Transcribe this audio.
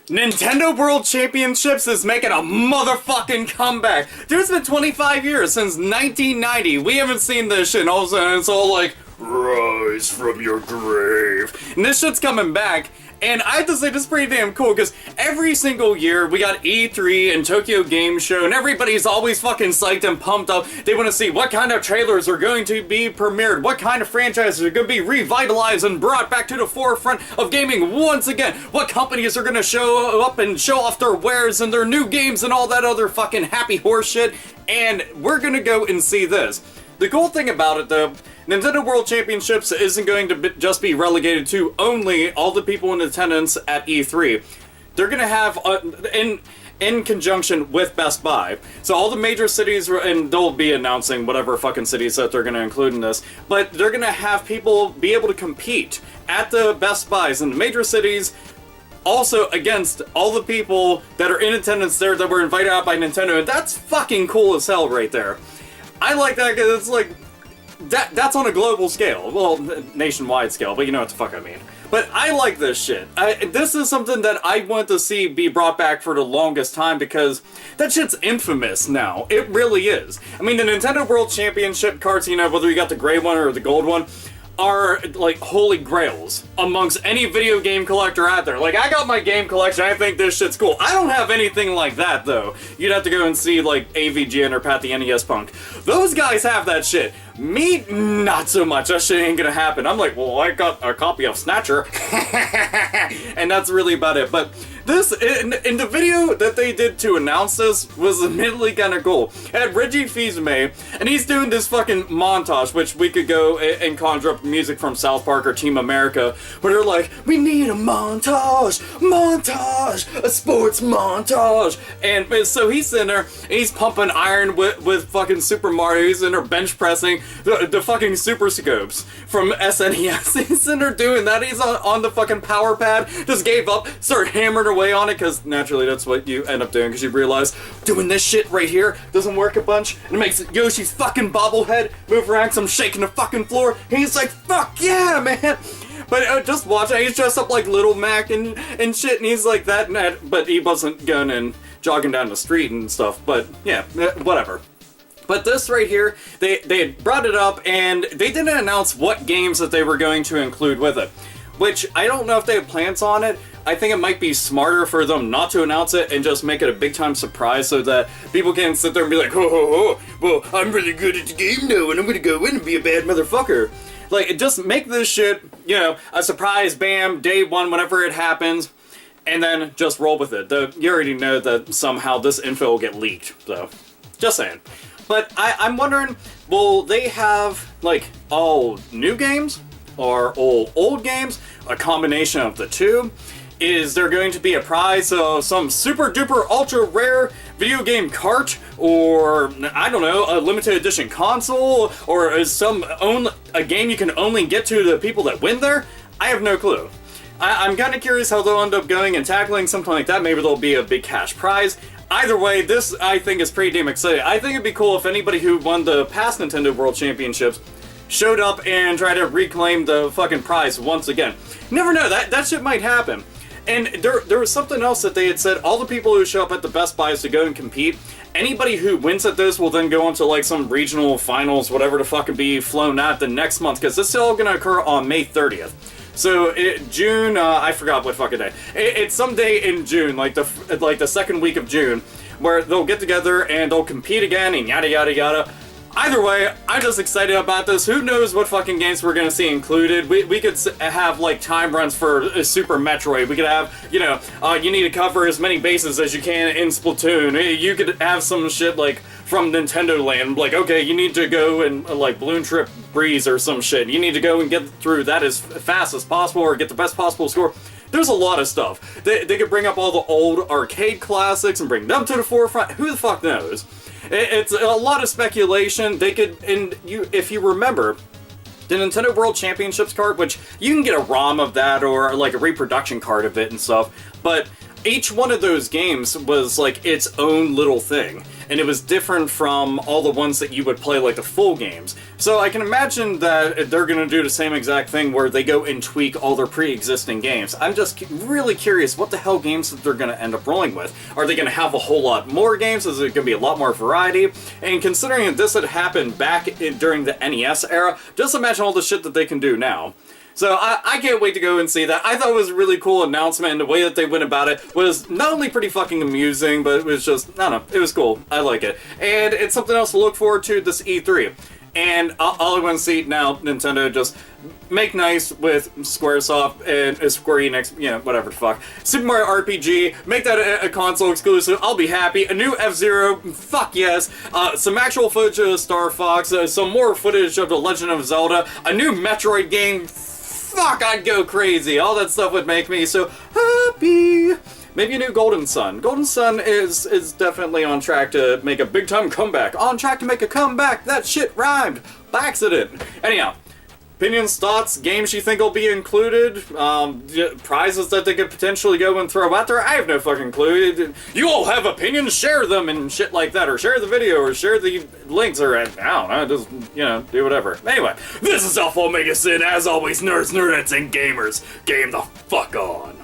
Nintendo World Championships is making a motherfucking comeback. There's been 25 years since 1990. We haven't seen this shit, and all of a sudden it's all like, rise from your grave. And this shit's coming back. And I have to say, this is pretty damn cool, because every single year we got E3 and Tokyo Game Show, and everybody's always fucking psyched and pumped up. They want to see what kind of trailers are going to be premiered, what kind of franchises are going to be revitalized and brought back to the forefront of gaming once again, what companies are going to show up and show off their wares and their new games and all that other fucking happy horse shit. And we're going to go and see this. The cool thing about it, though, Nintendo World Championships isn't going to just be relegated to only all the people in attendance at E3. They're going to have, in conjunction with Best Buy, so all the major cities, and they'll be announcing whatever fucking cities that they're going to include in this, but they're going to have people be able to compete at the Best Buys in the major cities, also against all the people that are in attendance there that were invited out by Nintendo, and that's fucking cool as hell right there. I like that because it's like, that's on a global scale. Well, nationwide scale, but you know what the fuck I mean. But I like this shit. This is something that I want to see be brought back for the longest time because that shit's infamous now. It really is. I mean, the Nintendo World Championship cards, you know, whether you got the gray one or the gold one, are like holy grails amongst any video game collector out there. Like, I got my game collection, I think this shit's cool. I don't have anything like that, though. You'd have to go and see, like, AVGN or Pat the NES Punk. Those guys have that shit. Me, not so much. That shit ain't gonna happen. I'm like, well, I got a copy of Snatcher. And that's really about it. But this, in the video that they did to announce this, was admittedly kinda cool. It had Reggie Fils-Aimé, and he's doing this fucking montage, which we could go and conjure up music from South Park or Team America, where they're like, we need a montage, a sports montage. And so he's sitting there, and he's pumping iron with fucking Super Mario. He's in there bench pressing the fucking Super Scopes from SNES. He's in there doing that. He's on the fucking power pad, just gave up, started hammering away on it, because naturally that's what you end up doing, because you realize doing this shit right here doesn't work a bunch, and it makes Yoshi's fucking bobblehead move around, so I'm shaking the fucking floor, and he's like, fuck yeah, man! But just watch it, he's dressed up like Little Mac and shit, and he's like that and that, but he wasn't going and jogging down the street and stuff, but yeah, whatever. But this right here, they had brought it up, and they didn't announce what games that they were going to include with it. Which, I don't know if they have plans on it. I think it might be smarter for them not to announce it and just make it a big-time surprise so that people can sit there and be like, oh, well, I'm really good at the game now, and I'm gonna go in and be a bad motherfucker. Like, just make this shit, you know, a surprise, bam, day one, whenever it happens, and then just roll with it. You already know that somehow this info will get leaked, so, just saying. But I'm wondering, will they have, like, all new games? Or all old games? A combination of the two? Is there going to be a prize of some super duper ultra rare video game cart? Or, I don't know, a limited edition console? Or is a game you can only get to the people that win there? I have no clue. I'm kind of curious how they'll end up going and tackling something like that. Maybe there'll be a big cash prize. Either way, this, I think, is pretty damn exciting. I think it'd be cool if anybody who won the past Nintendo World Championships showed up and tried to reclaim the fucking prize once again. You never know, that shit might happen. And there was something else that they had said, all the people who show up at the Best Buys to go and compete, anybody who wins at this will then go on to like some regional finals, whatever the fuck, and be flown out the next month, because this is all gonna occur on May 30th. So June, I forgot what fucking day. It's some day in June, like the second week of June, where they'll get together and they'll compete again and yada yada yada. Either way, I'm just excited about this. Who knows what fucking games we're gonna see included. We could have like time runs for Super Metroid. We could have, you know, you need to cover as many bases as you can in Splatoon. You could have some shit like from Nintendo Land, like, okay, you need to go and like Balloon Trip Breeze or some shit. You need to go and get through that as fast as possible or get the best possible score. There's a lot of stuff. They could bring up all the old arcade classics and bring them to the forefront. Who the fuck knows? It's a lot of speculation. They could, and if you remember, the Nintendo World Championships card, which you can get a ROM of that or like a reproduction card of it and stuff, but each one of those games was like its own little thing, and it was different from all the ones that you would play like the full games. So I can imagine that they're gonna do the same exact thing where they go and tweak all their pre-existing games. I'm just really curious what the hell games that they're gonna end up rolling with. Are they gonna have a whole lot more games? Is it gonna be a lot more variety? And considering that this had happened back during the NES era, just imagine all the shit that they can do now. So I can't wait to go and see that. I thought it was a really cool announcement, and the way that they went about it was not only pretty fucking amusing, but it was just, I don't know, it was cool. I like it. And it's something else to look forward to this E3. And all I want to see now, Nintendo, just make nice with Squaresoft and Square Enix, you know, whatever the fuck. Super Mario RPG, make that a console exclusive, I'll be happy. A new F-Zero, fuck yes. Some actual footage of Star Fox, some more footage of The Legend of Zelda, a new Metroid game, fuck, I'd go crazy. All that stuff would make me so happy. Maybe a new Golden Sun. Golden Sun is definitely on track to make a big-time comeback. On track to make a comeback. That shit rhymed by accident. Anyhow, opinions, thoughts, games you think will be included, prizes that they could potentially go and throw out there. I have no fucking clue. You all have opinions, share them and shit like that, or share the video, or share the links, or I don't know, just, you know, do whatever. Anyway, this is Alpha Omega Sin. As always, nerds, nerdettes, and gamers, game the fuck on.